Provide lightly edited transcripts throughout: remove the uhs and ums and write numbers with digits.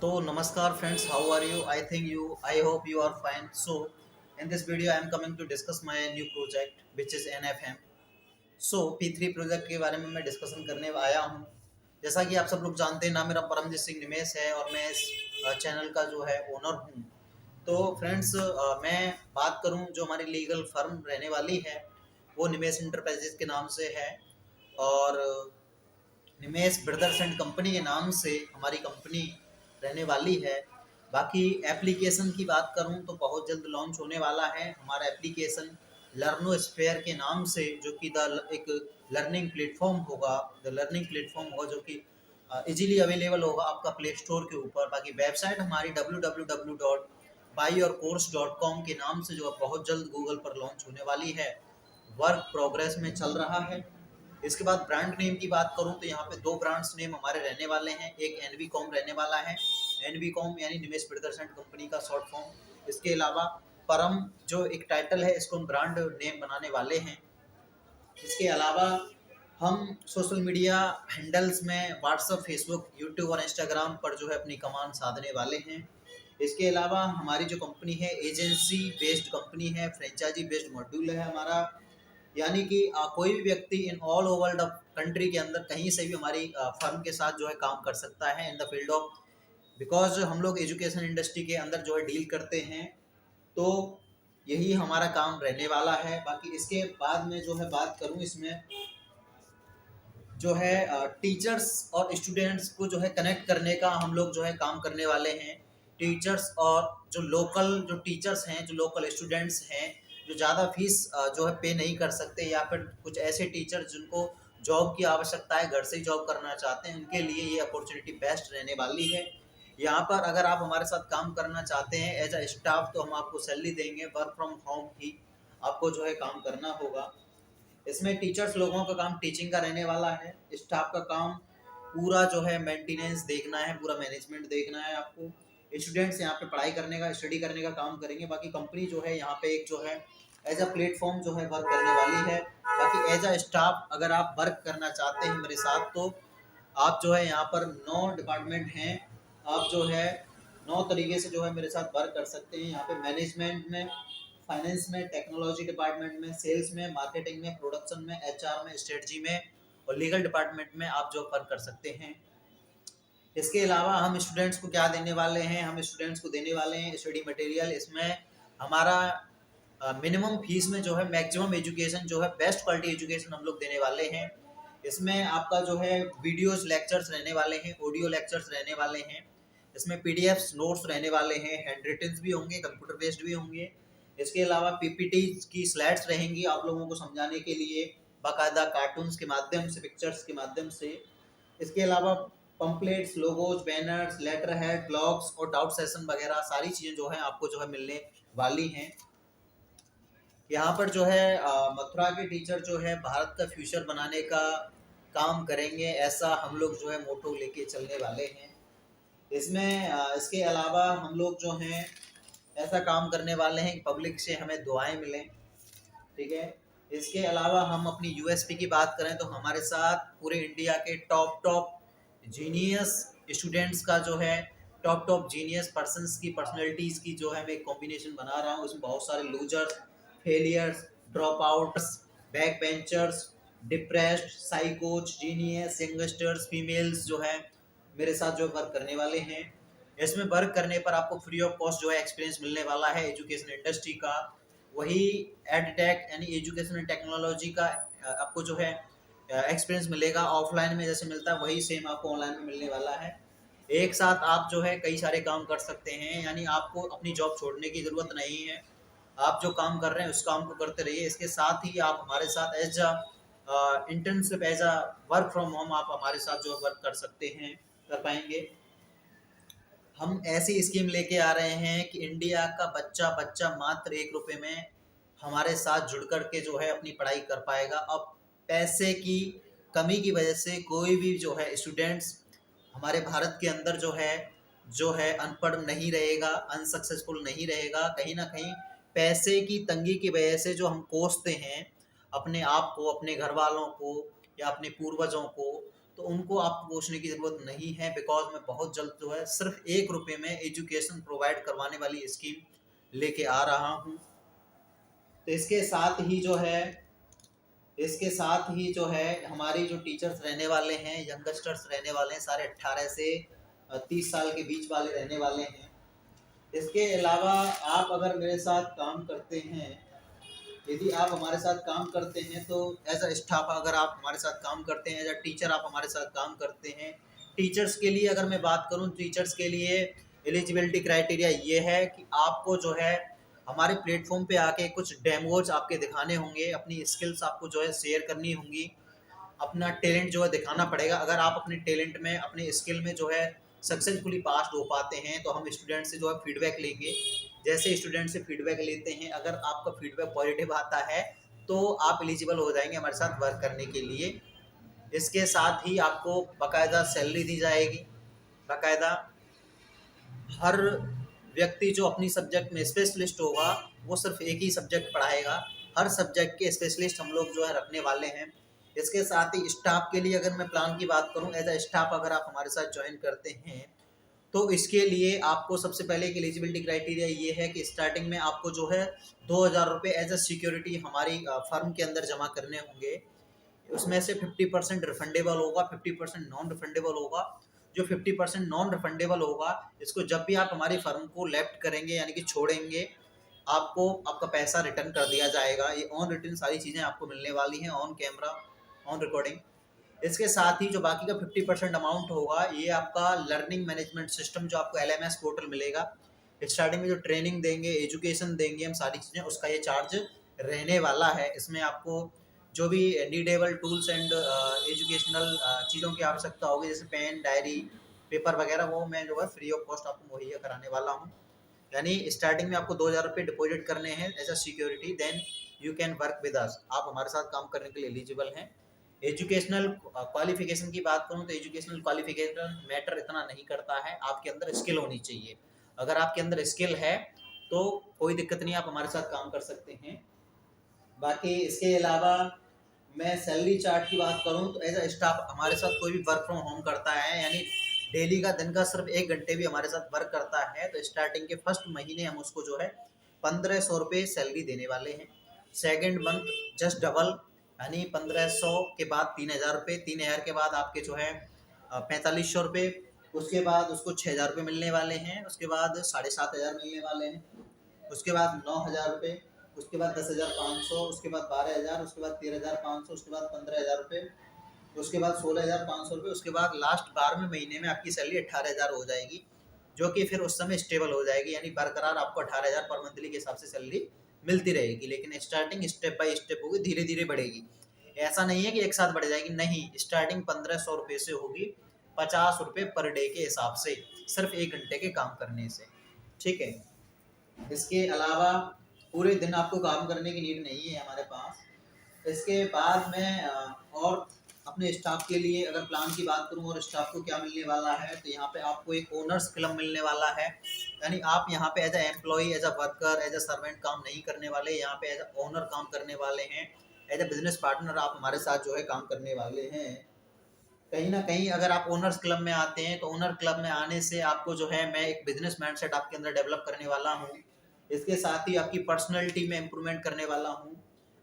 So namaskar friends, how are you? I hope you are fine. So in this video I am coming to discuss my new project which is NFM. So P3 project के बारे में मैं discussion करने आया हूँ। जैसा कि आप सब लोग जानते हैं, नाम मेरा परमजीत सिंह निमेश है और मैं इस चैनल का जो है ओनर हूँ। तो फ्रेंड्स, मैं बात करूँ जो हमारी लीगल फर्म रहने वाली है वो निमेश इंटरप्राइजेज के नाम से है और निमेश ब्रदर्स एंड कंपनी के नाम से हमारी कंपनी रहने वाली है। बाकी एप्लीकेशन की बात करूं तो बहुत जल्द लॉन्च होने वाला है हमारा एप्लीकेशन लर्नो स्फेयर के नाम से, जो कि एक लर्निंग प्लेटफॉर्म होगा। द लर्निंग प्लेटफॉर्म होगा जो कि इजीली अवेलेबल होगा आपका प्ले स्टोर के ऊपर। बाकी वेबसाइट हमारी www.buyyourcourse.com के नाम से जो बहुत जल्द गूगल पर लॉन्च होने वाली है, वर्क प्रोग्रेस में चल रहा है। इसके बाद ब्रांड नेम की बात करूं तो यहाँ पे दो ब्रांड्स नेम हमारे रहने वाले हैं। एक एनवी कॉम रहने वाला है, एनवी कॉम यानी निमेश ब्रदर्स एंड कंपनी का शॉर्ट फॉर्म। इसके अलावा परम जो एक टाइटल है, इसको हम ब्रांड नेम बनाने वाले हैं। इसके अलावा हम सोशल मीडिया हैंडल्स में व्हाट्सएप, फेसबुक, यूट्यूब और इंस्टाग्राम पर जो है अपनी कमान साधने वाले हैं। इसके अलावा हमारी जो कंपनी है एजेंसी बेस्ड कंपनी है, फ्रेंचाइजी बेस्ड मॉड्यूल है हमारा। यानी कि कोई भी व्यक्ति in all over the country के अंदर कहीं से भी हमारी फर्म के साथ जो है काम कर सकता है in the field of, because हम लोग एजुकेशन इंडस्ट्री के अंदर जो है डील करते हैं। तो यही हमारा काम रहने वाला है। बाकी इसके बाद में जो है बात करूं, इसमें जो है टीचर्स और स्टूडेंट्स को जो है कनेक्ट करने का हम लोग जो है काम करने वाले हैं। टीचर्स और जो लोकल जो टीचर्स हैं, जो लोकल स्टूडेंट्स हैं, जो ज़्यादा फीस जो है पे नहीं कर सकते, या फिर कुछ ऐसे टीचर्स जिनको जॉब की आवश्यकता है, घर से ही जॉब करना चाहते हैं, उनके लिए ये अपॉर्चुनिटी बेस्ट रहने वाली है। यहाँ पर अगर आप हमारे साथ काम करना चाहते हैं एज अ स्टाफ तो हम आपको सैलरी देंगे, वर्क फ्रॉम होम ही आपको जो है काम करना होगा। इसमें टीचर्स लोगों का काम टीचिंग का रहने वाला है, स्टाफ का काम पूरा जो है मेंटेनेंस देखना है, पूरा मैनेजमेंट देखना है आपको। स्टूडेंट्स यहाँ पे पढ़ाई करने का, स्टडी करने का काम करेंगे। बाकी कंपनी जो है यहाँ पे एक जो है एज अ प्लेटफॉर्म जो है वर्क करने वाली है। बाकी एज अ स्टाफ अगर आप वर्क करना चाहते हैं मेरे साथ तो आप जो है यहाँ पर 9 डिपार्टमेंट हैं, आप जो है 9 तरीके से जो है मेरे साथ वर्क कर सकते हैं। यहाँ पे मैनेजमेंट में, फाइनेंस में, टेक्नोलॉजी डिपार्टमेंट में, सेल्स में, मार्केटिंग में, प्रोडक्शन में, एचआर में, स्ट्रेटजी में और लीगल डिपार्टमेंट में आप जो वर्क कर सकते हैं। इसके अलावा हम स्टूडेंट्स को क्या देने वाले हैं, हम स्टूडेंट्स को देने वाले हैं स्टडी मटेरियल। इसमें हमारा मिनिमम फीस में जो है मैक्सिमम एजुकेशन जो है बेस्ट क्वालिटी एजुकेशन हम लोग देने वाले हैं। इसमें आपका जो है वीडियोस लेक्चर्स रहने वाले हैं, ऑडियो लेक्चर्स रहने वाले हैं। इसमें पीडीएफ्स नोट्स रहने वाले हैं, हैंड रिटन भी होंगे, कंप्यूटर बेस्ड भी होंगे। इसके अलावा पीपीटी की स्लाइड्स रहेंगी आप लोगों को समझाने के लिए, बाकायदा कार्टून्स के माध्यम से, पिक्चर्स के माध्यम से। इसके अलावा pamphlets, logos, banners, letterhead, blogs और डाउट सेशन वगैरह सारी चीज़ें जो है आपको जो है मिलने वाली हैं। यहाँ पर जो है मथुरा के टीचर जो है भारत का फ्यूचर बनाने का काम करेंगे, ऐसा हम लोग जो है मोटो लेके चलने वाले हैं। इसमें इसके अलावा हम लोग जो हैं ऐसा काम करने वाले हैं कि पब्लिक से हमें दुआएं मिलें, ठीक है। इसके अलावा हम अपनी यूएसपी की बात करें तो हमारे साथ पूरे इंडिया के टॉप टॉप जीनियस स्टूडेंट्स का जो है, टॉप टॉप जीनियस पर्सन्स की पर्सनैलिटीज़ की जो है मैं एक कॉम्बिनेशन बना रहा हूँ। इसमें बहुत सारे losers, failures, dropouts, backbenchers, depressed, साइकोच, जीनियस, यंगस्टर्स, फीमेल्स जो है मेरे साथ जो वर्क करने वाले हैं। इसमें वर्क करने पर आपको फ्री ऑफ कॉस्ट जो है एक्सपीरियंस मिलने वाला है एजुकेशन इंडस्ट्री का। वही एडटेक यानी एजुकेशन टेक्नोलॉजी का आपको जो है एक्सपीरियंस मिलेगा। ऑफलाइन में जैसे मिलता है वही सेम आपको ऑनलाइन में मिलने वाला है। एक साथ आप जो है कई सारे काम कर सकते हैं, यानी आपको अपनी जॉब छोड़ने की ज़रूरत नहीं है। आप जो काम कर रहे हैं उस काम को करते रहिए, इसके साथ ही आप हमारे साथ as a internship, as a work from home आप हमारे साथ जो वर्क कर सकते हैं, कर पाएंगे। हम ऐसी स्कीम लेके आ रहे हैं कि इंडिया का बच्चा बच्चा मात्र 1 रुपये में हमारे साथ जुड़ कर के जो है अपनी पढ़ाई कर पाएगा। अब पैसे की कमी की वजह से कोई भी जो है स्टूडेंट्स हमारे भारत के अंदर जो है अनपढ़ नहीं रहेगा, अनसक्सेसफुल नहीं रहेगा। कहीं ना कहीं पैसे की तंगी की वजह से जो हम कोसते हैं अपने आप को, अपने घर वालों को या अपने पूर्वजों को, तो उनको आपको पूछने की ज़रूरत नहीं है, बिकॉज़ मैं बहुत जल्द जो है सिर्फ ₹1 में एजुकेशन प्रोवाइड करवाने वाली स्कीम लेके आ रहा हूँ। तो इसके साथ ही जो है हमारी जो टीचर्स रहने वाले हैं, यंगस्टर्स रहने वाले हैं, सारे 18 से 30 साल के बीच वाले रहने वाले हैं। इसके अलावा आप अगर मेरे साथ काम करते हैं, यदि आप हमारे साथ काम करते हैं, तो एज अ स्टाफ अगर आप हमारे साथ काम करते हैं, एज अ टीचर आप हमारे साथ काम करते हैं, टीचर्स के लिए अगर मैं बात करूं, टीचर्स के लिए एलिजिबिलिटी क्राइटेरिया ये है कि आपको जो है हमारे प्लेटफॉर्म पे आके कुछ डेमोज आपके दिखाने होंगे, अपनी स्किल्स आपको जो है शेयर करनी होंगी, अपना टैलेंट जो है दिखाना पड़ेगा। अगर आप अपने टैलेंट में, अपने स्किल में जो है सक्सेसफुली पास हो पाते हैं, तो हम स्टूडेंट से जो है फीडबैक लेंगे। जैसे स्टूडेंट से फीडबैक लेते हैं, अगर आपका फीडबैक पॉजिटिव आता है तो आप एलिजिबल हो जाएंगे हमारे साथ वर्क करने के लिए। इसके साथ ही आपको बाकायदा सैलरी दी जाएगी। बाकायदा हर व्यक्ति जो अपनी सब्जेक्ट में स्पेशलिस्ट होगा, वो सिर्फ एक ही सब्जेक्ट पढ़ाएगा। हर सब्जेक्ट के स्पेशलिस्ट हम लोग जो है रखने वाले हैं। इसके साथ ही स्टाफ के लिए अगर मैं प्लान की बात करूं, एज अ स्टाफ अगर आप हमारे साथ ज्वाइन करते हैं, तो इसके लिए आपको सबसे पहले एक एलिजिबिलिटी क्राइटेरिया ये है कि स्टार्टिंग में आपको जो है 2,000 रुपये एज अ सिक्योरिटी हमारी फर्म के अंदर जमा करने होंगे। उसमें से 50% रिफंडेबल होगा, 50% नॉन रिफंडेबल होगा। जो 50% नॉन रिफंडेबल होगा, इसको जब भी आप हमारी फर्म को लेफ्ट करेंगे यानी कि छोड़ेंगे, आपको आपका पैसा रिटर्न कर दिया जाएगा। ये ऑन रिटर्न सारी चीज़ें आपको मिलने वाली हैं, ऑन कैमरा, ऑन रिकॉर्डिंग। इसके साथ ही जो बाकी का 50% अमाउंट होगा, ये आपका लर्निंग मैनेजमेंट सिस्टम जो आपको LMS पोर्टल मिलेगा, स्टार्टिंग में जो ट्रेनिंग देंगे, एजुकेशन देंगे हम, सारी चीज़ें, उसका ये चार्ज रहने वाला है। इसमें आपको जो भी नीडेबल टूल्स एंड एजुकेशनल चीज़ों की आवश्यकता होगी, जैसे पेन, डायरी, पेपर वगैरह, वो मैं जो है फ्री ऑफ कॉस्ट आपको मुहैया कराने वाला हूँ। यानी स्टार्टिंग में आपको 2,000 रुपये डिपॉजिट करने हैं as a security, then you can work with us. आप हमारे साथ काम करने के लिए एलिजिबल हैं। एजुकेशनल क्वालिफिकेशन की बात करूं, तो एजुकेशनल क्वालिफिकेशन मैटर इतना नहीं करता है, आपके अंदर स्किल होनी चाहिए। अगर आपके अंदर स्किल है तो कोई दिक्कत नहीं, आप हमारे साथ काम कर सकते हैं। बाकी इसके अलावा मैं सैलरी चार्ट की बात करूं, तो एज अ स्टाफ हमारे साथ कोई भी वर्क फ्रॉम होम करता है, यानी डेली का दिन का सिर्फ 1 घंटे भी हमारे साथ वर्क करता है, तो स्टार्टिंग के फर्स्ट महीने हम उसको जो है 1,500 रुपये सैलरी देने वाले हैं। सेकेंड मंथ जस्ट डबल, यानी 1,500 के बाद 3,000 रुपये, 3,000 के बाद आपके जो है 4,500 रुपये, उसके बाद उसको 6,000 रुपये मिलने वाले हैं, उसके बाद 7,500 मिलने वाले हैं, उसके बाद 9,000 रुपये, उसके बाद 10,500, उसके बाद 12,000, उसके बाद 13,500, उसके बाद 15,000 रुपये, उसके बाद 16,500 रुपये, उसके बाद लास्ट 12वें महीने में आपकी सैलरी 18,000 हो जाएगी, जो कि फिर उस समय स्टेबल हो जाएगी, यानी बरकरार आपको 18,000 पर मंथली के हिसाब से सैलरी मिलती रहेगी। लेकिन स्टार्टिंग स्टेप बाय स्टेप होगी, धीरे धीरे बढ़ेगी। ऐसा नहीं है कि एक साथ बढ़ जाएगी, नहीं, स्टार्टिंग 1,500 रुपये से होगी, 50 रुपये पर डे के हिसाब से, सिर्फ 1 घंटे के काम करने से। ठीक है। इसके अलावा पूरे दिन आपको काम करने की नीड नहीं है हमारे पास। इसके बाद मैं और अपने स्टाफ के लिए अगर प्लान की बात करूं और स्टाफ को क्या मिलने वाला है, तो यहाँ पे आपको एक ओनर्स क्लब मिलने वाला है। यानी आप यहाँ पे as a employee, as a worker, as a servant काम नहीं करने वाले, यहाँ पे एज अ ओनर काम करने वाले हैं। एज अ बिजनेस पार्टनर आप हमारे साथ जो है काम करने वाले हैं। कहीं ना कहीं अगर आप ओनर्स क्लब में आते हैं, तो ओनर क्लब में आने से आपको जो है मैं एक बिजनेस माइंडसेट आपके अंदर डेवलप करने वाला हूँ। इसके साथ ही आपकी पर्सनैलिटी में इम्प्रूवमेंट करने वाला हूँ,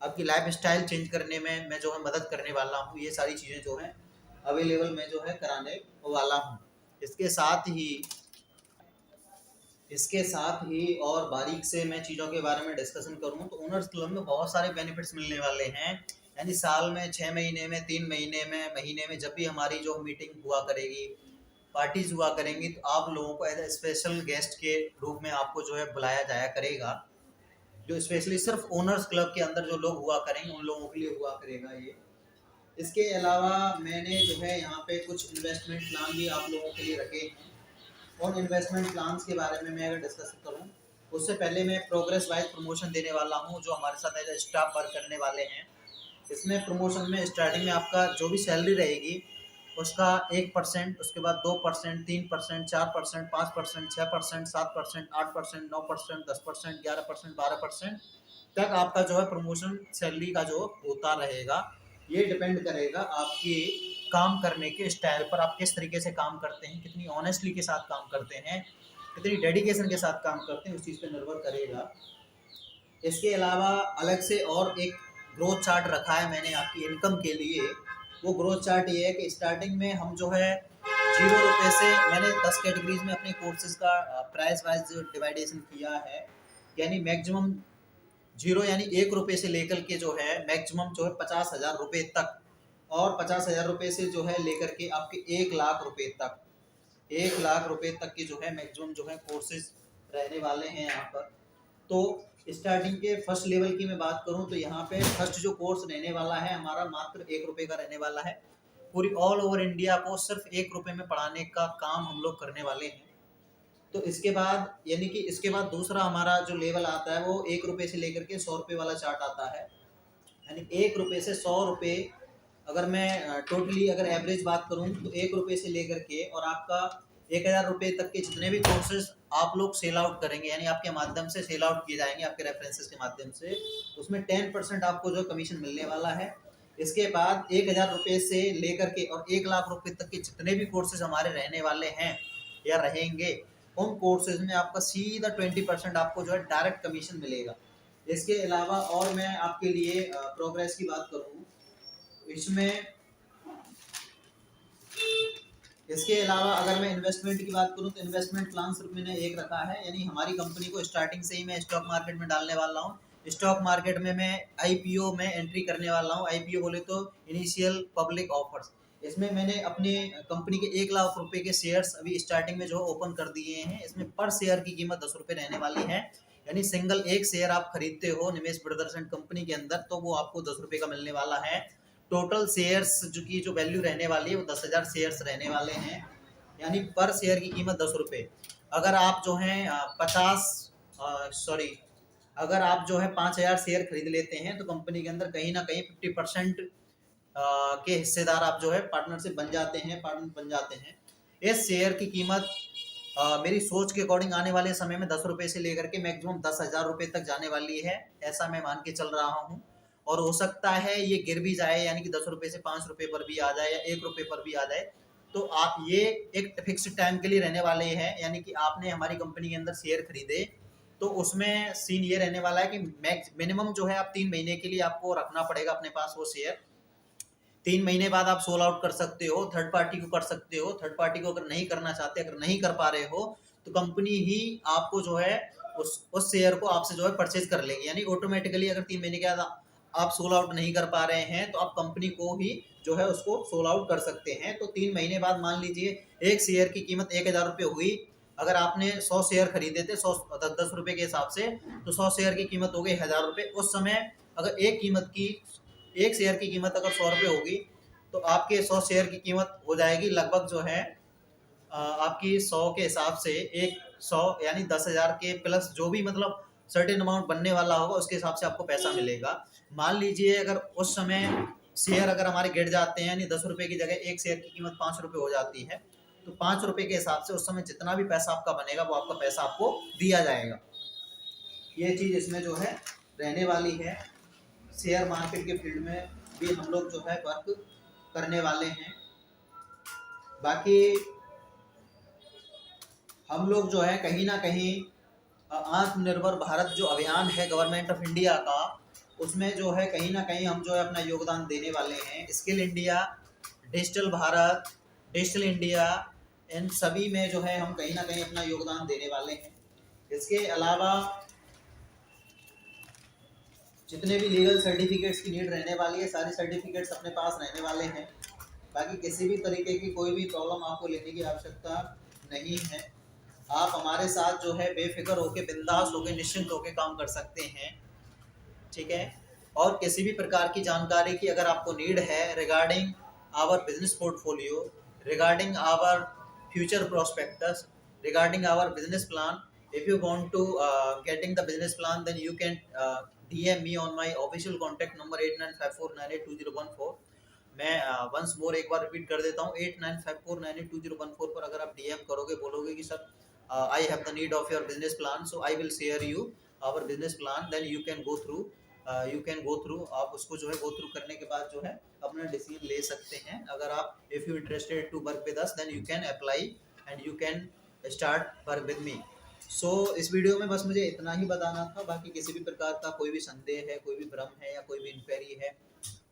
आपकी लाइफ स्टाइल चेंज करने में मैं जो है मदद करने वाला हूँ। ये सारी चीज़ें जो हैं अवेलेबल मैं जो है कराने वाला हूँ। इसके साथ ही इसके साथ ही और बारीक से मैं चीज़ों के बारे में डिस्कशन करूँ, तो ओनर्स क्लब में बहुत सारे बेनिफिट्स मिलने वाले हैं। यानी साल में, 6 महीने में, 3 महीने में, महीने में जब भी हमारी जो मीटिंग हुआ करेगी, पार्टीज हुआ करेंगी, तो आप लोगों को एज ए स्पेशल गेस्ट के रूप में आपको जो है बुलाया जाया करेगा, जो स्पेशली सिर्फ ओनर्स क्लब के अंदर जो लोग हुआ करेंगे उन लोगों के लिए हुआ करेगा ये। इसके अलावा मैंने जो है यहाँ पे कुछ इन्वेस्टमेंट प्लान भी आप लोगों के लिए रखे हैं। उन इन्वेस्टमेंट प्लान्स के बारे में मैं अगर डिस्कस करूँ, उससे पहले मैं प्रोग्रेस वाइज प्रमोशन देने वाला हूँ, जो हमारे साथ एज ए स्टाफ वर्क करने वाले हैं। इसमें प्रमोशन में स्टार्टिंग में आपका जो भी सैलरी रहेगी, उसका 1%, उसके बाद 2%, 3%, 4%, 5%, 6%, 7%, 8%, 9%, 10%, 11%, 12% तक आपका जो है प्रमोशन सैलरी का जो होता रहेगा। ये डिपेंड करेगा आपकी काम करने के स्टाइल पर आप किस तरीके से काम करते हैं, कितनी ऑनेस्टली के साथ काम करते हैं, कितनी डेडिकेशन के साथ काम करते हैं, उस चीज़ पर निर्भर करेगा। इसके अलावा अलग से और एक ग्रोथ चार्ट रखा है मैंने आपकी इनकम के लिए। वो ग्रोथ चार्ट ये है कि स्टार्टिंग में हम जो है 0 रुपये से, मैंने 10 कैटेगरीज में अपने कोर्सेज का प्राइस वाइज डिवाइडेशन किया है, यानी मैक्सिमम 0 यानी 1 रुपये से लेकर के जो है मैक्सिमम जो है 50,000 रुपये तक, और 50,000 रुपये से जो है लेकर के आपके 1 लाख रुपये तक, 1 लाख रुपये तक की जो है मैक्सिमम जो है कोर्सेज रहने वाले हैं यहाँ पर। तो स्टार्टिंग के फर्स्ट लेवल की मैं बात करूं तो यहाँ पे फर्स्ट जो कोर्स रहने वाला है हमारा मात्र 1 रुपये का रहने वाला है। पूरी ऑल ओवर इंडिया को सिर्फ 1 रुपये में पढ़ाने का काम हम लोग करने वाले हैं। तो इसके बाद यानी कि इसके बाद दूसरा हमारा जो लेवल आता है वो 1 रुपये से लेकर के 100 रुपये वाला चार्ट आता है। यानी 1 रुपये से 100 रुपये, अगर मैं टोटली अगर एवरेज बात करूं तो 1 रुपये से लेकर के और आपका 1,000 रुपये तक के जितने भी कोर्सेज आप लोग सेल आउट करेंगे, यानी आपके माध्यम से सेल आउट किए जाएंगे आपके रेफरेंसेस के माध्यम से, उसमें 10% आपको जो कमीशन मिलने वाला है। इसके बाद 1,000 रुपये से लेकर के और 1 लाख रुपये तक के जितने भी कोर्सेज हमारे रहने वाले हैं या रहेंगे, उन कोर्सेज में आपका सीधा 20% आपको जो है डायरेक्ट कमीशन मिलेगा। इसके अलावा और मैं आपके लिए प्रोग्रेस की बात करूँ इसमें, इसके अलावा अगर मैं इन्वेस्टमेंट की बात करूं तो इन्वेस्टमेंट प्लान सिर्फ मैंने एक रखा है, यानी हमारी कंपनी को स्टार्टिंग से ही मैं स्टॉक मार्केट में डालने वाला हूं। स्टॉक मार्केट में मैं आईपीओ में एंट्री करने वाला हूं। आईपीओ बोले तो इनिशियल पब्लिक ऑफर्स। इसमें मैंने अपने कंपनी के 1 लाख रुपए के शेयर्स अभी स्टार्टिंग में जो ओपन कर दिए हैं। इसमें पर शेयर की कीमत 10 रुपये रहने वाली है, यानी सिंगल एक शेयर आप खरीदते हो निवेश ब्रदर्स एंड कंपनी के अंदर तो वो आपको 10 रुपये का मिलने वाला है। टोटल शेयर्स जो वैल्यू रहने वाली है वो 10,000 शेयर्स रहने वाले हैं, यानी पर शेयर की कीमत 10 रुपये। अगर आप जो हैं 5,000 शेयर खरीद लेते हैं तो कंपनी के अंदर कहीं ना कहीं 50% के हिस्सेदार आप जो है पार्टनरशिप बन जाते हैं, पार्टनर बन जाते हैं। इस शेयर की कीमत मेरी सोच के अकॉर्डिंग आने वाले समय में 10 रुपये से लेकर के मैक्सिमम 10,000 रुपये तक जाने वाली है, ऐसा मैं मान के चल रहा हूँ। और हो सकता है ये गिर भी जाए, यानी कि 10 रुपये से 5 रुपये पर भी आ जाए या 1 रुपये पर भी आ जाए। तो आप ये एक फिक्स टाइम के लिए रहने वाले हैं, यानी कि आपने हमारी कंपनी के अंदर शेयर खरीदे तो उसमें सीन ये रहने वाला है कि मिनिमम जो है आप 3 महीने के लिए आपको रखना पड़ेगा अपने पास वो शेयर। 3 महीने बाद आप सोल आउट कर सकते हो, थर्ड पार्टी को कर सकते हो। थर्ड पार्टी को अगर नहीं करना चाहते, अगर नहीं कर पा रहे हो तो कंपनी ही आपको जो है उस शेयर को आपसे जो है परचेज कर लेगी, यानी ऑटोमेटिकली। अगर 3 महीने के बाद आप सोल आउट नहीं कर पा रहे हैं तो आप कंपनी को ही जो है उसको सोल आउट कर सकते हैं। तो 3 महीने बाद मान लीजिए एक शेयर की कीमत 1,000 रुपये हुई, अगर आपने 100 शेयर खरीदे थे 10 रुपये के हिसाब से, तो 100 शेयर की कीमत हो गई 1,000 रुपये। उस समय अगर एक शेयर की कीमत अगर 100 रुपये होगी तो आपके 100 शेयर की कीमत हो जाएगी लगभग जो है आपकी 100 के हिसाब से 100 यानी 10,000 के प्लस जो भी मतलब सर्टेन अमाउंट बनने वाला होगा उसके हिसाब से आपको पैसा मिलेगा। मान लीजिए अगर उस समय शेयर अगर हमारे गिर जाते हैं, यानी 10 रुपये की जगह एक शेयर की कीमत 5 रुपये हो जाती है, तो 5 रुपये के हिसाब से उस समय जितना भी पैसा आपका बनेगा वो आपका पैसा आपको दिया जाएगा। ये चीज़ इसमें जो है रहने वाली है। शेयर मार्केट के फील्ड में भी हम लोग जो है वर्क करने वाले हैं। बाकी हम लोग जो है कहीं ना कहीं आत्मनिर्भर भारत जो अभियान है गवर्नमेंट ऑफ इंडिया का, उसमें जो है कहीं ना कहीं हम जो है अपना योगदान देने वाले हैं। Skill India, digital Bharat, digital India, इन सभी में जो है हम कहीं ना कहीं अपना योगदान देने वाले हैं। इसके अलावा जितने भी लीगल सर्टिफिकेट्स की नीड रहने वाली है, सारे सर्टिफिकेट्स अपने पास रहने वाले हैं। बाकी किसी भी तरीके की कोई भी प्रॉब्लम आपको लेने की आवश्यकता नहीं है। आप हमारे साथ जो है बेफिक्र होके, बिंदास होके, निश्चिंत होके काम कर सकते हैं, ठीक है। और किसी भी प्रकार की जानकारी की अगर आपको नीड है regarding our business portfolio, regarding our future prospectus, regarding our business plan, if you want to getting the business plan, then you can DM me on my official contact number 8954982014। मैं once more एक बार repeat कर देता हूँ, 8954982014 पर अगर आप DM करोगे, बोलोगे कि sir I have the need of your business plan, so I will share you our business plan, then you can go through you can go through, आप उसको जो है गो थ्रू करने के बाद जो है अपना डिसीजन ले सकते हैं। अगर आप if you interested to work with us then you can apply and you can start work with me. So इस वीडियो में बस मुझे इतना ही बताना था। बाकी किसी भी प्रकार का कोई भी संदेह है, कोई भी भ्रम है या कोई भी इंक्वायरी है,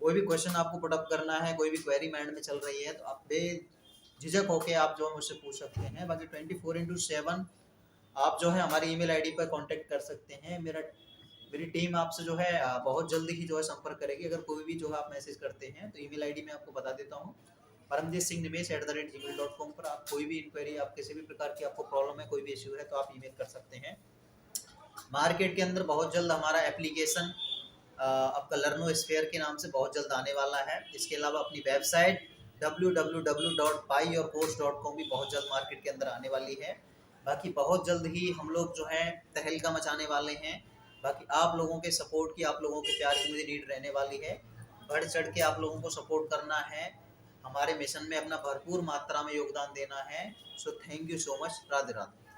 कोई भी क्वेश्चन आपको पुटअप करना है, कोई भी क्वेरी माइंड में चल रही है, तो आप बेझिझक होके आप जो है मुझसे पूछ सकते हैं। बाकी 24/7 आप जो है हमारी ईमेल आईडी पर कांटेक्ट कर सकते हैं। मेरी टीम आपसे जो है बहुत जल्दी ही जो है संपर्क करेगी। अगर कोई भी जो है आप मैसेज करते हैं तो ईमेल आईडी मैं आपको बता देता हूँ, paramjitsinghnimesh@gmail.com पर आप कोई भी इंक्वायरी, आप किसी भी प्रकार की आपको प्रॉब्लम है, कोई भी इश्यू है, तो आप ईमेल कर सकते हैं। मार्केट के अंदर बहुत जल्द हमारा एप्लीकेशन आपका लर्नो स्फेयर के नाम से बहुत जल्द आने वाला है। इसके अलावा अपनी वेबसाइट www.buyyourcourse.com भी बहुत जल्द मार्केट के अंदर आने वाली है। बाकी बहुत जल्द ही हम लोग जो है तहलका मचाने वाले हैं। बाकी आप लोगों के सपोर्ट की, आप लोगों के प्यार की मुझे नीड रहने वाली है। बढ़ चढ़ के आप लोगों को सपोर्ट करना है, हमारे मिशन में अपना भरपूर मात्रा में योगदान देना है। So thank you so much. Radhe Radhe.